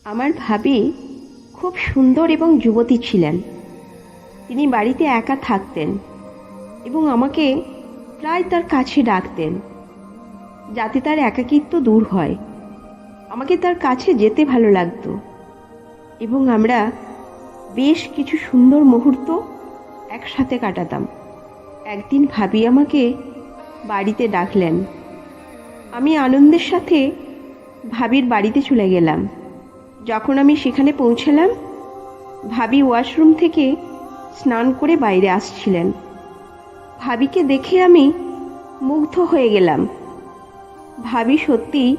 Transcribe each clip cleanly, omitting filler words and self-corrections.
আমার ভাবি খুব সুন্দর এবং যুবতী ছিলেন। তিনি বাড়িতে একা থাকতেন এবং আমাকে প্রায় তার কাছে ডাকতেন, যাতে তার একাকিত্ব দূর হয়। আমাকে তার কাছে যেতে ভালো লাগতো এবং আমরা বেশ কিছু সুন্দর মুহূর্ত একসাথে কাটাতাম। একদিন ভাবি আমাকে বাড়িতে ডাকলেন। আমি আনন্দের সাথে ভাবির বাড়িতে চলে গেলাম। যখন আমি সেখানে পৌঁছালাম, ভাবি ওয়াশরুম থেকে স্নান করে বাইরে আসছিলেন। ভাবিকে দেখে আমি মুগ্ধ হয়ে গেলাম। ভাবি সত্যিই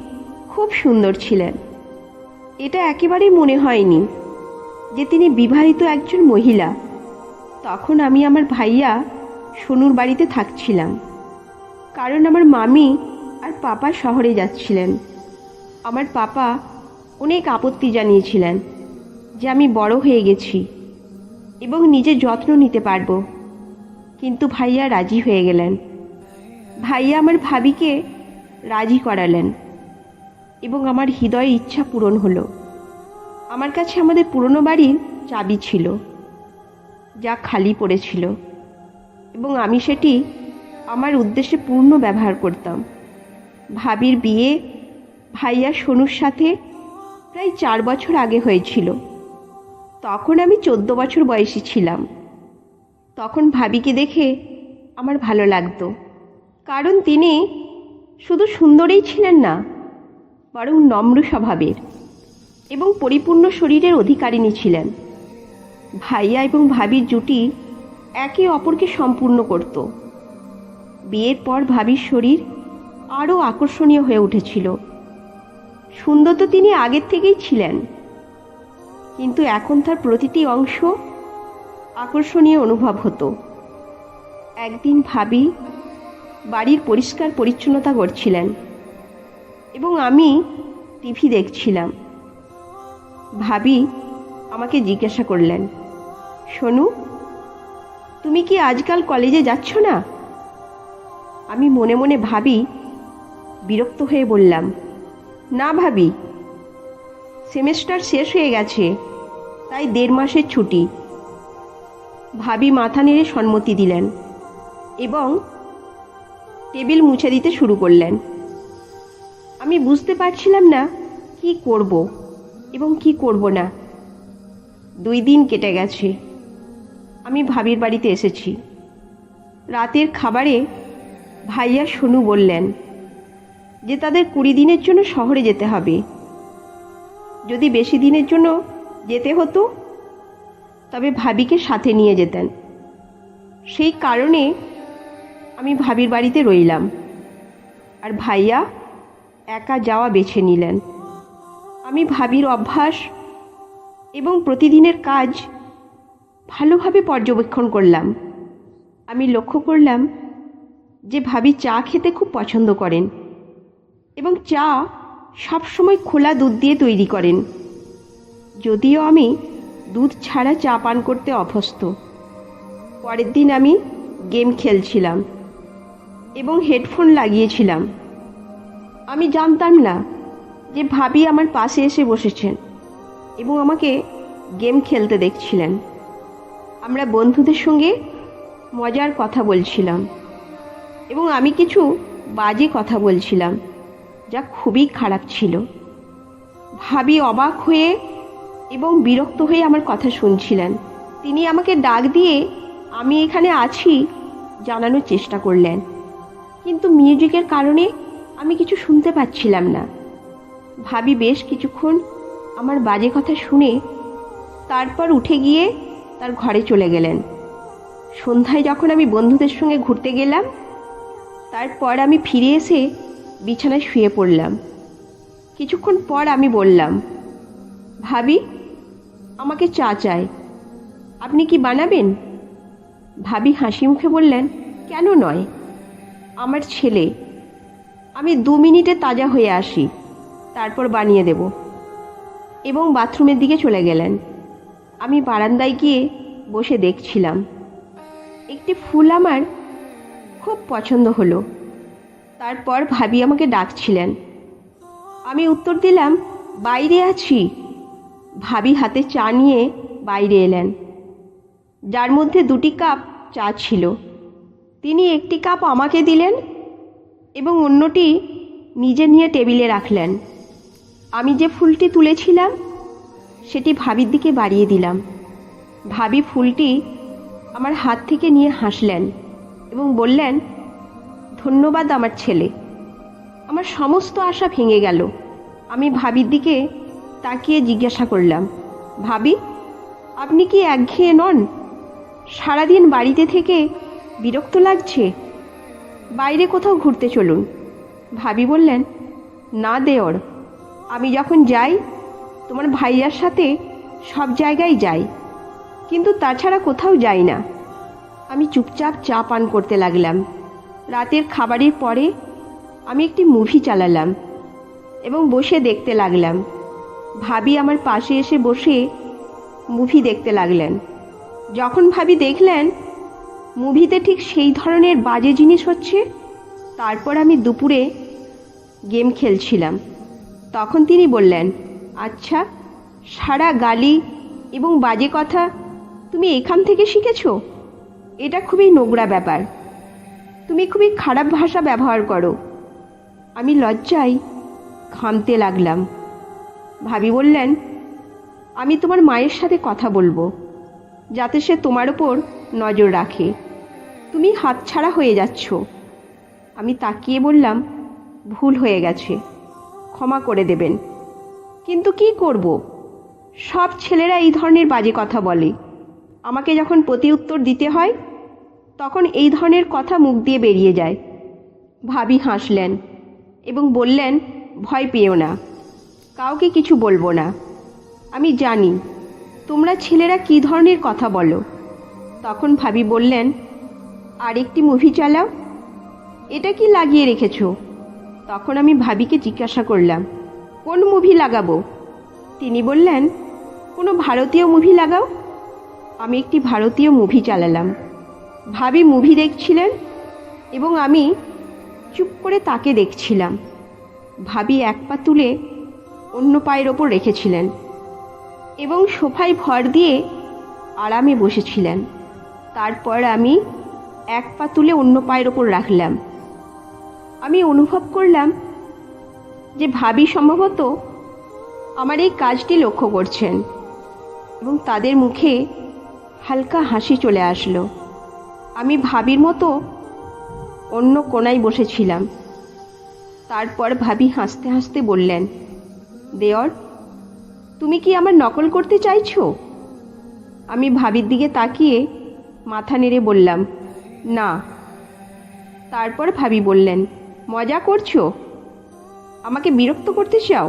খুব সুন্দর ছিলেন। এটা একেবারেই মনে হয়নি যে তিনি বিবাহিত একজন মহিলা। তখন আমি আমার ভাইয়া সোনুর বাড়িতে থাকছিলাম, কারণ আমার মামি আর পাপা শহরে যাচ্ছিলেন। আমার পাপা অনেক আপত্তি জানিয়েছিলেন যে আমি বড় হয়ে গেছি এবং নিজের যত্ন নিতে পারবো, কিন্তু ভাইয়া রাজি হয়ে গেলেন। ভাইয়া আমার ভাবিকে রাজি করালেন এবং আমার হৃদয়ের ইচ্ছা পূরণ হলো। আমার কাছে আমাদের পুরনো বাড়ির চাবি ছিল, যা খালি পড়েছিল, এবং আমি সেটি আমার উদ্দেশ্যে পূর্ণ ব্যবহার করতাম। ভাবির বিয়ে ভাইয়া সোনুর সাথে প্রায় 4 বছর আগে হয়েছিল। তখন আমি 14 বছর বয়সী ছিলাম। তখন ভাবিকে দেখে আমার ভালো লাগতো, কারণ তিনি শুধু সুন্দরই ছিলেন না, বরং নম্র স্বভাবের এবং পরিপূর্ণ শরীরের অধিকারিণী ছিলেন। ভাইয়া এবং ভাবির জুটি একে অপরকে সম্পূর্ণ করত। বিয়ের পর ভাবির শরীর আরও আকর্ষণীয় হয়ে উঠেছিল। সুন্দর তো তিনি আগের থেকেই ছিলেন, কিন্তু এখন তার প্রতিটি অংশ আকর্ষণীয় অনুভব হতো। একদিন ভাবি বাড়ির পরিষ্কার পরিচ্ছন্নতা করছিলেন এবং আমি টিভি দেখছিলাম। ভাবি আমাকে জিজ্ঞাসা করলেন, সোনু, তুমি কি আজকাল কলেজে যাচ্ছ না? আমি মনে মনে ভাবি বিরক্ত হয়ে বললাম, না ভাবি, সেমেস্টার শেষ হয়ে গেছে, তাই 1.5 মাসের ছুটি। ভাবি মাথা নেড়ে সম্মতি দিলেন এবং টেবিল মুছে দিতে শুরু করলেন। আমি বুঝতে পারছিলাম না কি করব এবং কি করব না। 2 দিন কেটে গেছে। আমি ভাবির বাড়িতে এসেছি। রাতের খাবারে ভাইয়া সোনু বললেন যে তাদের 20 দিনের জন্য শহরে যেতে হবে। যদি বেশি দিনের জন্য যেতে হতো তবে ভাবিকে সাথে নিয়ে যেতেন। সেই কারণে আমি ভাবির বাড়িতে রইলাম, আর ভাইয়া একা যাওয়া বেছে নিলেন। আমি ভাবির অভ্যাস এবং প্রতিদিনের কাজ ভালোভাবে পর্যবেক্ষণ করলাম। আমি লক্ষ্য করলাম যে ভাবি চা খেতে খুব পছন্দ করেন এবং চা সবসময় খোলা দুধ দিয়ে তৈরি করেন, যদিও আমি দুধ ছাড়া চা পান করতে অভ্যস্ত। পরের দিন আমি গেম খেলছিলাম এবং হেডফোন লাগিয়েছিলাম। আমি জানতাম না যে ভাবি আমার পাশে এসে বসেছেন এবং আমাকে গেম খেলতে দেখছিলেন। আমরা বন্ধুদের সঙ্গে মজার কথা বলছিলাম এবং আমি কিছু বাজে কথা বলছিলাম, যা খুবই খারাপ ছিল। ভাবি অবাক হয়ে এবং বিরক্ত হয়ে আমার কথা শুনছিলেন। তিনি আমাকে ডাক দিয়ে আমি এখানে আছি জানানোর চেষ্টা করলেন, কিন্তু মিউজিকের কারণে আমি কিছু শুনতে পাচ্ছিলাম না। ভাবি বেশ কিছুক্ষণ আমার বাজে কথা শুনে তারপর উঠে গিয়ে তার ঘরে চলে গেলেন। সন্ধ্যায় যখন আমি বন্ধুদের সঙ্গে ঘুরতে গেলাম, তারপর আমি ফিরে এসে বিছানায় শুয়ে পড়লাম। কিছুক্ষণ পর আমি বললাম, ভাবি, আমাকে চা চাই, আপনি কি বানাবেন? ভাবি হাসি মুখে বললেন, কেন নয়, আমার ছেলে, আমি 2 মিনিটে তাজা হয়ে আসি, তারপর বানিয়ে দেব, এবং বাথরুমের দিকে চলে গেলেন। আমি বারান্দায় গিয়ে বসে দেখছিলাম। একটি ফুল আমার খুব পছন্দ হলো। তারপর ভাবি আমাকে ডাকছিলেন। আমি উত্তর দিলাম, বাইরে আছি, ভাবি হাতে চা নিয়ে বাইরে এলেন, যার মধ্যে 2টি কাপ চা ছিল। তিনি একটি কাপ আমাকে দিলেন এবং অন্যটি নিজে নিয়ে টেবিলে রাখলেন। আমি যে ফুলটি তুলেছিলাম সেটি ভাবির দিকে বাড়িয়ে দিলাম। ভাবি ফুলটি আমার হাত থেকে নিয়ে হাসলেন এবং বললেন, ধন্যবাদ আমার ছেলে। আমার সমস্ত আশা ভেঙে গেল। আমি ভাবির দিকে তাকিয়ে জিজ্ঞাসা করলাম, ভাবি, আপনি কি একঘেয়ে নন? সারাদিন বাড়িতে থেকে বিরক্ত লাগছে? বাইরে কোথাও ঘুরতে চলুন। ভাবি বললেন, না দেওর, আমি যখন যাই তোমার ভাইয়ার সাথে সব জায়গায় যাই, কিন্তু তাছাড়া কোথাও যাই না। আমি চুপচাপ চা পান করতে লাগলাম। রাতের খাবারের পরে আমি একটি মুভি চালালাম এবং বসে দেখতে লাগলাম। ভাবি আমার পাশে এসে বসে মুভি দেখতে লাগলেন। যখন ভাবি দেখলেন মুভিতে ঠিক সেই ধরনের বাজে জিনিস হচ্ছে, তারপর আমি দুপুরে গেম খেলছিলাম। তখন তিনি বললেন, আচ্ছা, সারা গালি এবং বাজে কথা তুমি এখান থেকে শিখেছো? এটা খুবই নোংরা ব্যাপার। তুমি খুবই খারাপ ভাষা ব্যবহার করো। আমি লজ্জায় ঘামতে লাগলাম। ভাবি বললেন, আমি তোমার মায়ের সাথে কথা বলবো, যাতে সে তোমার ওপর নজর রাখে। তুমি হাতছাড়া হয়ে যাচ্ছ। আমি তাকিয়ে বললাম, ভুল হয়ে গেছে, ক্ষমা করে দেবেন। কিন্তু কি করব? সব ছেলেরা এই ধরনের বাজে কথা বলে। আমাকে যখন প্রতিউত্তর দিতে হয় তখন এই ধরনের কথা মুখ দিয়ে বেরিয়ে যায়। ভাবি হাসলেন এবং বললেন, ভয় পেও না, কাউকে কিছু বলবো না। আমি জানি তোমরা ছেলেরা কী ধরনের কথা বলো। তখন ভাবি বললেন, আরেকটি মুভি চালাও। এটা কি লাগিয়ে রেখেছো? তখন আমি ভাবিকে জিজ্ঞাসা করলাম, কোন মুভি লাগাবো? তিনি বললেন, কোনো ভারতীয় মুভি লাগাও। আমি একটি ভারতীয় মুভি চালালাম। ভাবি মুভি দেখছিলেন এবং আমি চুপ করে তাকে দেখছিলাম। ভাবি এক পা তুলে অন্য পায়ের ওপর রেখেছিলেন এবং সোফায় ভর দিয়ে আরামে বসেছিলেন। তারপর আমি এক পা তুলে অন্য পায়ের ওপর রাখলাম। আমি অনুভব করলাম যে ভাবি সম্ভবত আমার এই কাজটি লক্ষ্য করছেন এবং তাদের মুখে হালকা হাসি চলে আসলো। আমি ভাবির মতো অন্য কোণায় বসেছিলাম। তারপর ভাবি হাসতে হাসতে বললেন, দেওর, তুমি কি আমার নকল করতে চাইছো? আমি ভাবির দিকে তাকিয়ে মাথা নেড়ে বললাম, না। তারপর ভাবি বললেন, মজা করছো? আমাকে বিরক্ত করতে চাও?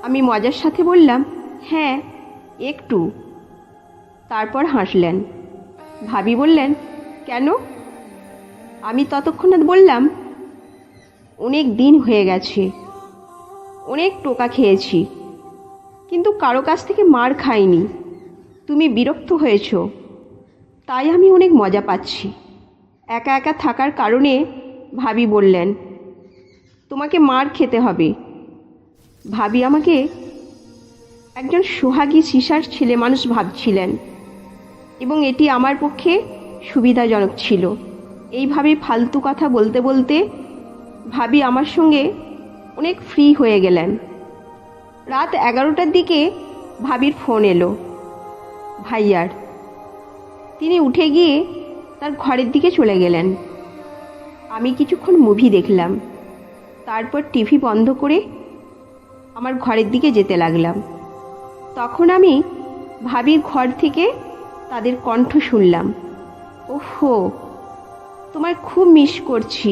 আমি মজার সাথে বললাম, হ্যাঁ, একটু। তারপর হাসলেন। ভাবি বললেন, কেন? আমি ততক্ষণে বললাম, অনেক দিন হয়ে গেছে, অনেক টোকা খেয়েছি, কিন্তু কারো কাছ থেকে মার খাইনি। তুমি বিরক্ত হয়েছ, তাই আমি অনেক মজা পাচ্ছি। একা একা থাকার কারণে ভাবি বললেন, তোমাকে মার খেতে হবে। ভাবি আমাকে একজন সোহাগী সিসার ছেলে মানুষ ভাবছিলেন এবং এটি আমার পক্ষে সুবিধাজনক ছিল। এইভাবে ফালতু কথা বলতে বলতে ভাবি আমার সঙ্গে অনেক ফ্রি হয়ে গেলেন। রাত 11টার দিকে ভাবির ফোন এলো ভাইয়ার। তিনি উঠে গিয়ে তার ঘরের দিকে চলে গেলেন। আমি কিছুক্ষণ মুভি দেখলাম, তারপর টিভি বন্ধ করে আমার ঘরের দিকে যেতে লাগলাম। তখন আমি ভাবির ঘর থেকে তাদের কণ্ঠ শুনলাম, ওহো, তোমায় খুব মিস করছি,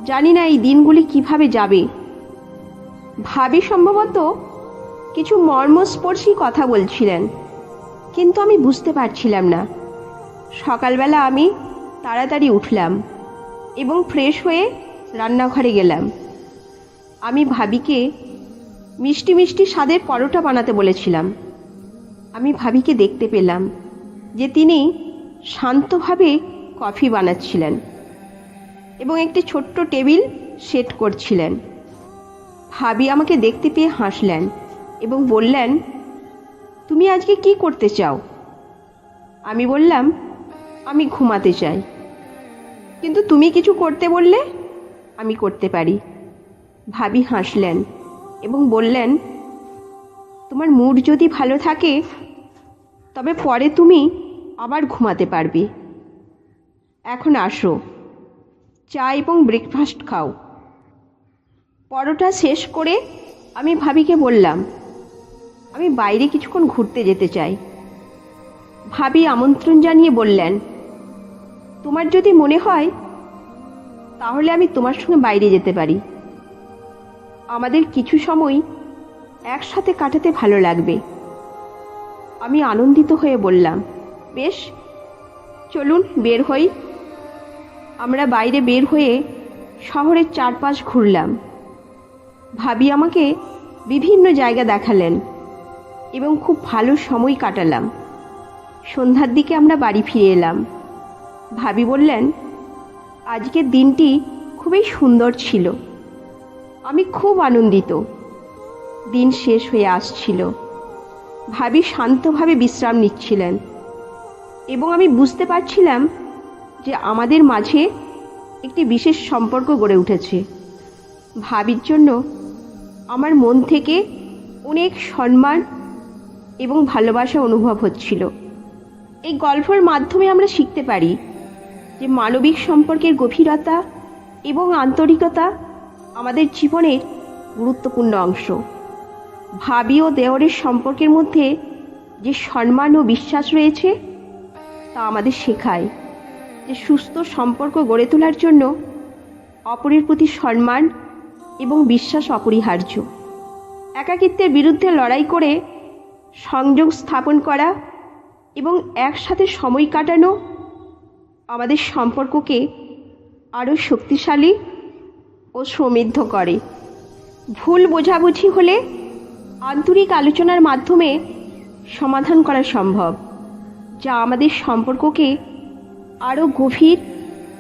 জানি না এই দিনগুলি কিভাবে যাবে। ভাবি সম্ভবত কিছু মর্মস্পর্শী কথা বলছিলেন, কিন্তু আমি বুঝতে পারছিলাম না। সকালবেলা আমি তাড়াতাড়ি উঠলাম এবং ফ্রেশ হয়ে রান্নাঘরে গেলাম। আমি ভাবিকে মিষ্টি মিষ্টি স্বাদের পরোটা বানাতে বলেছিলাম। আমি ভাবিকে দেখতে পেলাম যে তিনি শান্তভাবে কফি বানাচ্ছিলেন এবং একটি ছোট্ট টেবিল সেট করছিলেন। ভাবি আমাকে দেখতে পেয়ে হাসলেন এবং বললেন, তুমি আজকে কি করতে চাও? আমি বললাম, আমি ঘুমাতে চাই। কিন্তু তুমি কিছু করতে বললে, আমি করতে পারি। ভাবি হাসলেন এবং বললেন, তোমার মুড যদি ভালো থাকে তবে পরে তুমি আবার ঘুমাতে পারবে। এখন আসো, চা এবং ব্রেকফাস্ট খাও। পরোটা শেষ করে আমি ভাবিকে বললাম, আমি বাইরে কিছুক্ষণ ঘুরতে যেতে চাই। ভাবি আমন্ত্রণ জানিয়ে বললেন, তোমার যদি মনে হয় তাহলে আমি তোমার সঙ্গে বাইরে যেতে পারি। আমাদের কিছু সময় একসাথে কাটাতে ভালো লাগবে। আমি আনন্দিত হয়ে বললাম, বেশ, চলুন বের হই। আমরা বাইরে বের হয়ে শহরের চারপাশ ঘুরলাম। ভাবি আমাকে বিভিন্ন জায়গা দেখালেন এবং খুব ভালো সময় কাটালাম। সন্ধ্যার দিকে আমরা বাড়ি ফিরে এলাম। ভাবি বললেন, আজকের দিনটি খুবই সুন্দর ছিল। আমি খুব আনন্দিত। দিন শেষ হয়ে আসছিল। ভাবি শান্তভাবে বিশ্রাম নিচ্ছিলেন এবং আমি বুঝতে পারছিলাম যে আমাদের মাঝে একটি বিশেষ সম্পর্ক গড়ে উঠেছে। ভাবির জন্য আমার মন থেকে অনেক সম্মান এবং ভালোবাসা অনুভব হচ্ছিল। এই গল্পের মাধ্যমে আমরা শিখতে পারি যে মানবিক সম্পর্কের গভীরতা এবং আন্তরিকতা আমাদের জীবনের গুরুত্বপূর্ণ অংশ। ভাবি ও দেওরের সম্পর্কের মধ্যে যে সম্মান ও বিশ্বাস রয়েছে তা আমাদের শেখায় যে সুস্থ সম্পর্ক গড়ে তোলার জন্য অপরের প্রতি সম্মান এবং বিশ্বাস অপরিহার্য। একাকিত্বের বিরুদ্ধে লড়াই করে সংযোগ স্থাপন করা এবং একসাথে সময় কাটানো আমাদের সম্পর্ককে আরও শক্তিশালী ও সমৃদ্ধ করে। ভুল বোঝাবুঝি হলে আন্তরিক আলোচনার মাধ্যমে সমাধান করা সম্ভব, যা আমাদের সম্পর্ককে আরও গভীর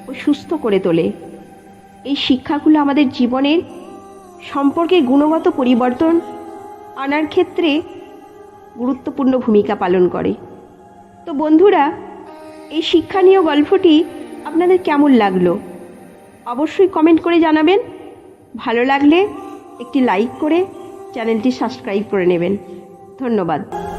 ও সুস্থ করে তোলে। এই শিক্ষাগুলো আমাদের জীবনের সম্পর্কের গুণগত পরিবর্তন আনার ক্ষেত্রে গুরুত্বপূর্ণ ভূমিকা পালন করে। তো বন্ধুরা, এই শিক্ষণীয় গল্পটি আপনাদের কেমন লাগলো অবশ্যই কমেন্ট করে জানাবেন। ভালো লাগলে একটি লাইক করে চ্যানেলটি সাবস্ক্রাইব করে নেবেন। ধন্যবাদ।